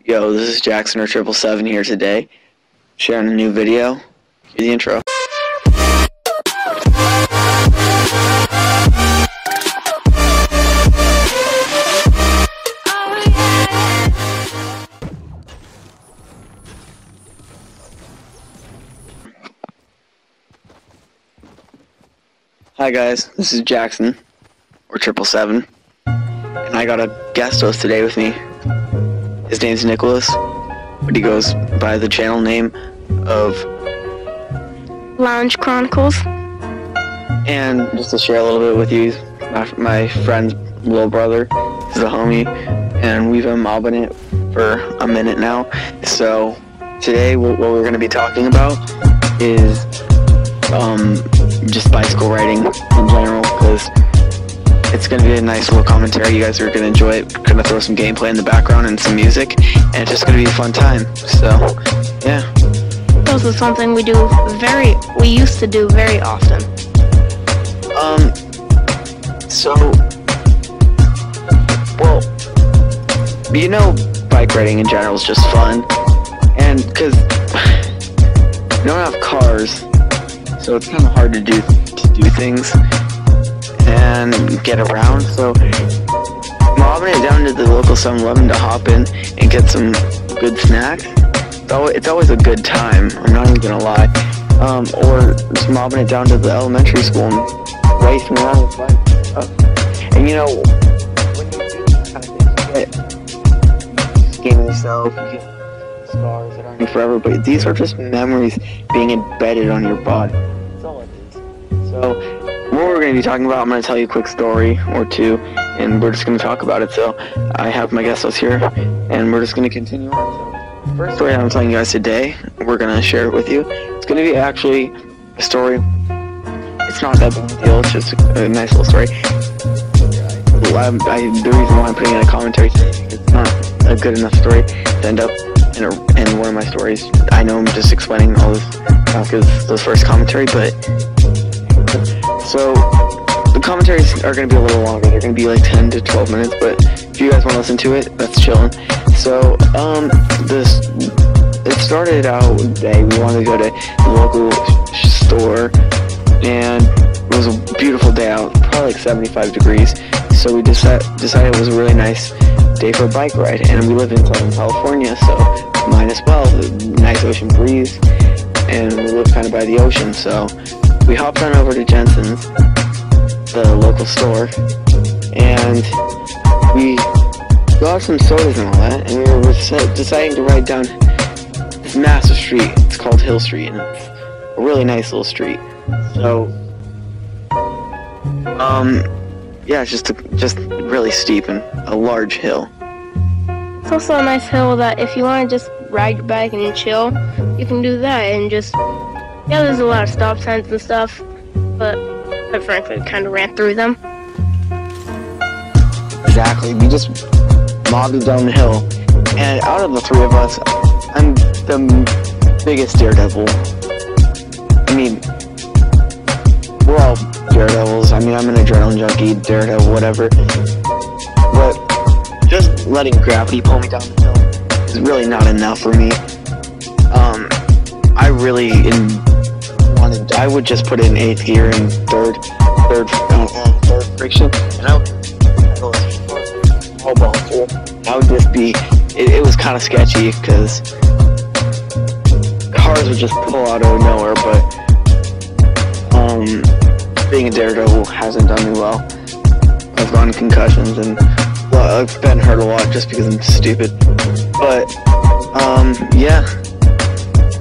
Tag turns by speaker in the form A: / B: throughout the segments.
A: Yo, this is Jackson or 777 here today, sharing a new video. Here's the intro. Hi guys, this is Jackson or 777, and I got a guest host today with me. His name's Nicholas, but he goes by the channel name of
B: Lounge Chronicles.
A: And just to share a little bit with you, my friend's little brother is a homie, and we've been mobbing it for a minute now. So today what we're going to be talking about is just bicycle riding in general, because it's going to be a nice little commentary. You guys are going to enjoy it. We're going to throw some gameplay in the background and some music, and it's just going to be a fun time. So, yeah.
B: This is something we used to do very often.
A: Well, you know, bike riding in general is just fun, and because we don't have cars, so it's kind of hard to do things and get around. So mobbing it down to the local 7-Eleven to hop in and get some good snacks, it's always a good time. I'm not even gonna lie. Or just mobbing it down to the elementary school and racing around with bikes. And you know, when you do these kind of things, you skin yourself, you get scars that aren't forever, but these are just memories being embedded on your body. That's all it is. So what we're going to be talking about, I'm going to tell you a quick story or two, and we're just going to talk about it. So I have my guest host here, and we're just going to continue on. So the first story I'm telling you guys today, we're going to share it with you. It's going to be actually a story. It's not that big a deal. It's just a nice little story. The reason why I'm putting in a commentary today is it's not a good enough story to end up in one of my stories. I know I'm just explaining all this because the first commentary, but so the commentaries are going to be a little longer. They're going to be like 10 to 12 minutes, but if you guys want to listen to it, that's chilling. So it started out one day. We wanted to go to the local store, and it was a beautiful day out, probably like 75 degrees. So we decided it was a really nice day for a bike ride, and we live in Southern California, so might as well. Nice ocean breeze, and we live kind of by the ocean, so we hopped on over to Jensen's, the local store, and we got some sodas and all that, and we were deciding to ride down this massive street. It's called Hill Street, and it's a really nice little street. So yeah, it's just really steep and a large hill.
B: It's also a nice hill that if you want to just ride your bike and chill, you can do that. And just, yeah, there's a lot of stop signs and stuff, but quite frankly, we kind of ran through them.
A: Exactly, we just mobbed it down the hill, and out of the three of us, I'm the biggest daredevil. I mean, we're all daredevils. I mean, I'm an adrenaline junkie, daredevil, whatever. But just letting gravity pull me down the hill is really not enough for me. I would just put it in 8th gear and third friction, and I would all ball through. I would just be. It was kind of sketchy because cars would just pull out of nowhere, but being a daredevil hasn't done me well. I've gotten concussions and I've been hurt a lot just because I'm stupid. But yeah.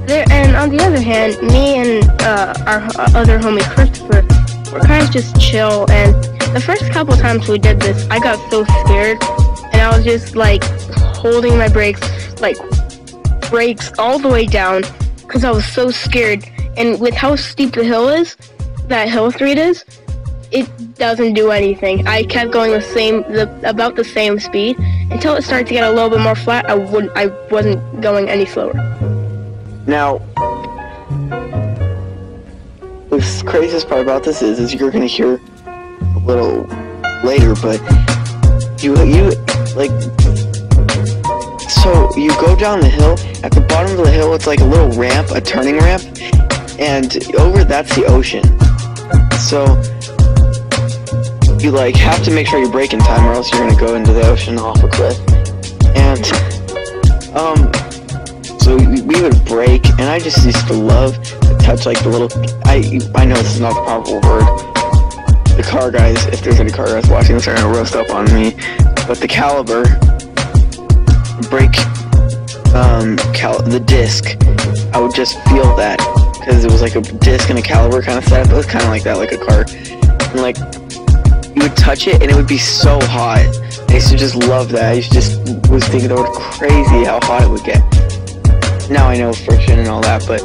B: And on the other hand, me and our other homie Christopher were kind of just chill. And the first couple times we did this, I got so scared, and I was just like holding my brakes all the way down because I was so scared. And with how steep the hill is, that Hill Street is, it doesn't do anything. I kept going about the same speed until it started to get a little bit more flat. I wasn't going any slower.
A: Now, the craziest part about this is you're gonna hear a little later, but you like, so you go down the hill. At the bottom of the hill, it's like a little ramp, a turning ramp, and over that's the ocean. So you like have to make sure you're braking time, or else you're gonna go into the ocean off a cliff. And so we would brake, and I just used to love to touch like the little. I know this is not the proper word. The car guys, if there's any car guys watching this, are gonna roast up on me. But the caliber, brake, the disc, I would just feel that, because it was like a disc and a caliber kind of setup. It was kind of like that, like a car. And like, you would touch it, and it would be so hot. I used to just love that. I used to just was thinking that was crazy how hot it would get. Now I know friction and all that, but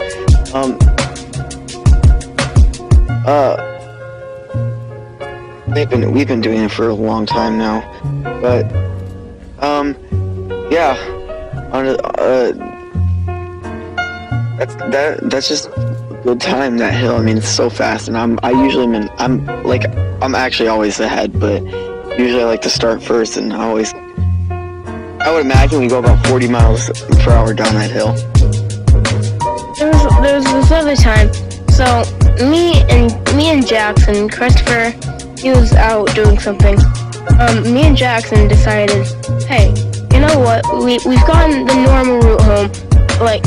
A: we've been doing it for a long time now, but yeah, that's just a good time, that hill. I mean, it's so fast, and I'm actually always ahead, but usually I like to start first, and I would imagine we go about 40 miles per hour down that hill.
B: There was this other time. So me and Jackson, Christopher, he was out doing something. Me and Jackson decided, hey, you know what? We've gone the normal route home like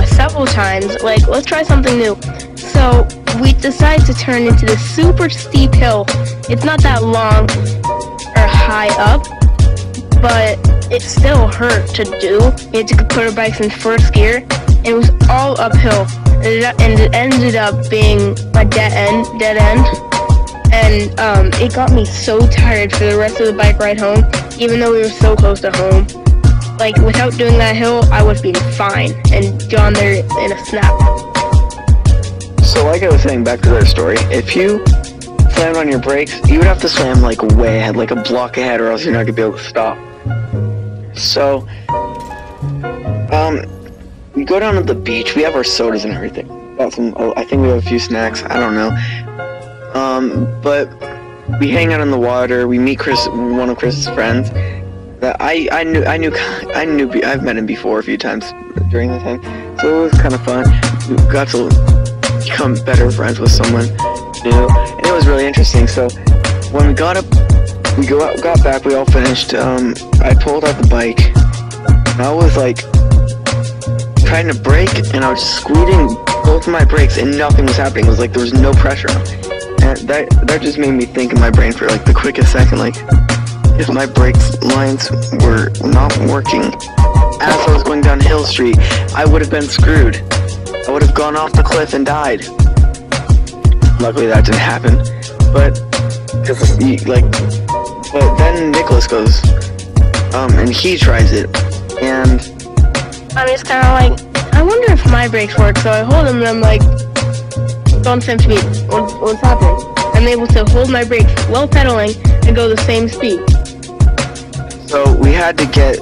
B: several times. Like, let's try something new. So we decided to turn into this super steep hill. It's not that long or high up, but it still hurt to do. We had to put our bikes in first gear. It was all uphill, and it ended up being a dead end. And it got me so tired for the rest of the bike ride home, even though we were so close to home. Like, without doing that hill, I would have been fine and gone there in a snap.
A: So like I was saying, back to their story, if you slammed on your brakes, you would have to slam like way ahead, like a block ahead, or else you're not gonna be able to stop. So we go down to the beach. We have our sodas and everything. Got some. I think we have a few snacks. I don't know. But we hang out in the water. We meet one of Chris's friends. That I knew. I've met him before a few times during the time, so it was kind of fun. We got to become better friends with someone new, and it was really interesting. So when we got back, we all finished. I pulled out the bike, and I was like trying to brake, and I was squeezing both of my brakes, and nothing was happening. It was like there was no pressure on them. And that just made me think in my brain for like the quickest second, like, if my brake lines were not working as I was going down Hill Street, I would have been screwed. I would have gone off the cliff and died. Luckily that didn't happen, but then Nicholas goes, and he tries it, and
B: I'm just kind of like, I wonder if my brakes work. So I hold them, and I'm like, go on the same speed. What's happening? I'm able to hold my brakes while pedaling and go the same speed.
A: So we had to get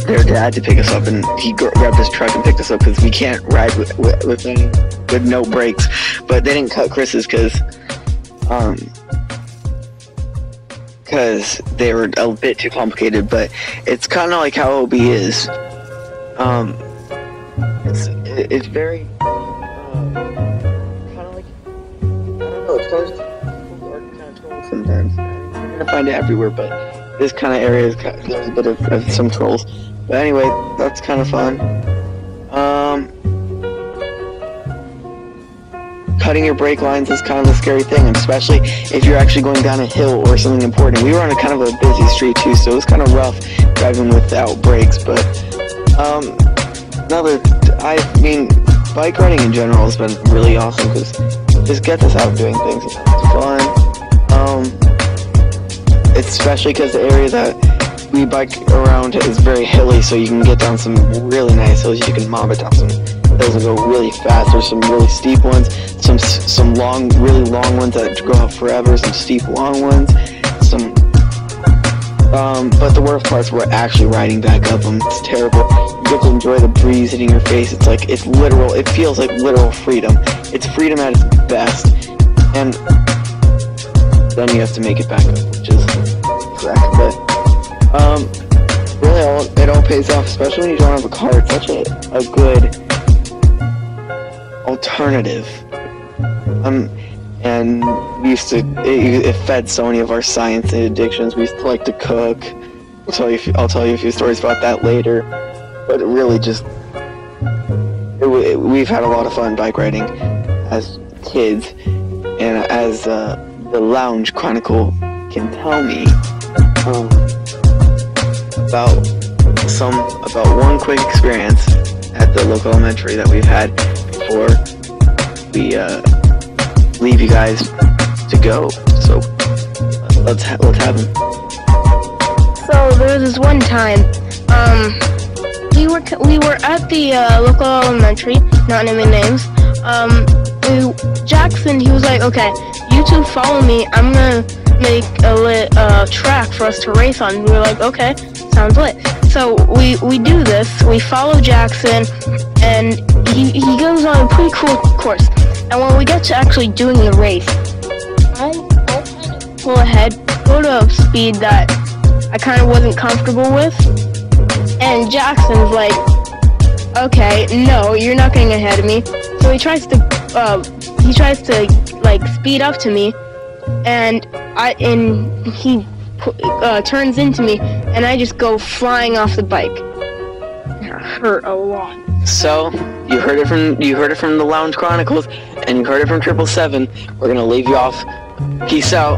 A: their dad to pick us up, and he grabbed his truck and picked us up because we can't ride with no brakes. But they didn't cut Chris's because they were a bit too complicated. But it's kind of like how OB is. It's very kind of like, I don't know. It's kind of trolls sometimes. You're gonna find it everywhere, but this kind of area there's a bit of some trolls. But anyway, that's kind of fun. Cutting your brake lines is kind of a scary thing, especially if you're actually going down a hill or something important. We were on a kind of a busy street too, so it was kind of rough driving without brakes. But I mean, bike riding in general has been really awesome because it just gets us out doing things. It's fun. Especially because the area that we bike around is very hilly, so you can get down some really nice hills. You can mob it down some hills and go really fast. There's some really steep ones, some long, really long ones that go up forever, some steep long ones, but the worst parts were actually riding back up them. It's terrible. You get to enjoy the breeze hitting your face. It's like, it's literal, it feels like literal freedom. It's freedom at its best, and then you have to make it back up, which is correct. But really, it all pays off, especially when you don't have a car. It's such a good alternative. And we used to, it fed so many of our science addictions. We used to like to cook. I'll tell you a few stories about that later. But it really just, we've had a lot of fun bike riding as kids, and as the Lounge Chronicle can tell me about one quick experience at the local elementary that we've had before we leave you guys to go. So let's have them.
B: So there was this one time, we were at the local elementary, not naming names. Jackson, he was like, okay, you two follow me, I'm gonna make a track for us to race on. We were like, okay, sounds lit. So we do this, we follow Jackson, and he goes on a pretty cool course. And when we get to actually doing the race, I kind of pull ahead, go to a speed that I kind of wasn't comfortable with, and Jackson's like, okay, no, you're not getting ahead of me. So he tries to like speed up to me, and he turns into me, and I just go flying off the bike. It hurt a lot.
A: So you heard it from the Lounge Chronicles, and you heard it from 777. We're gonna leave you off. Peace out.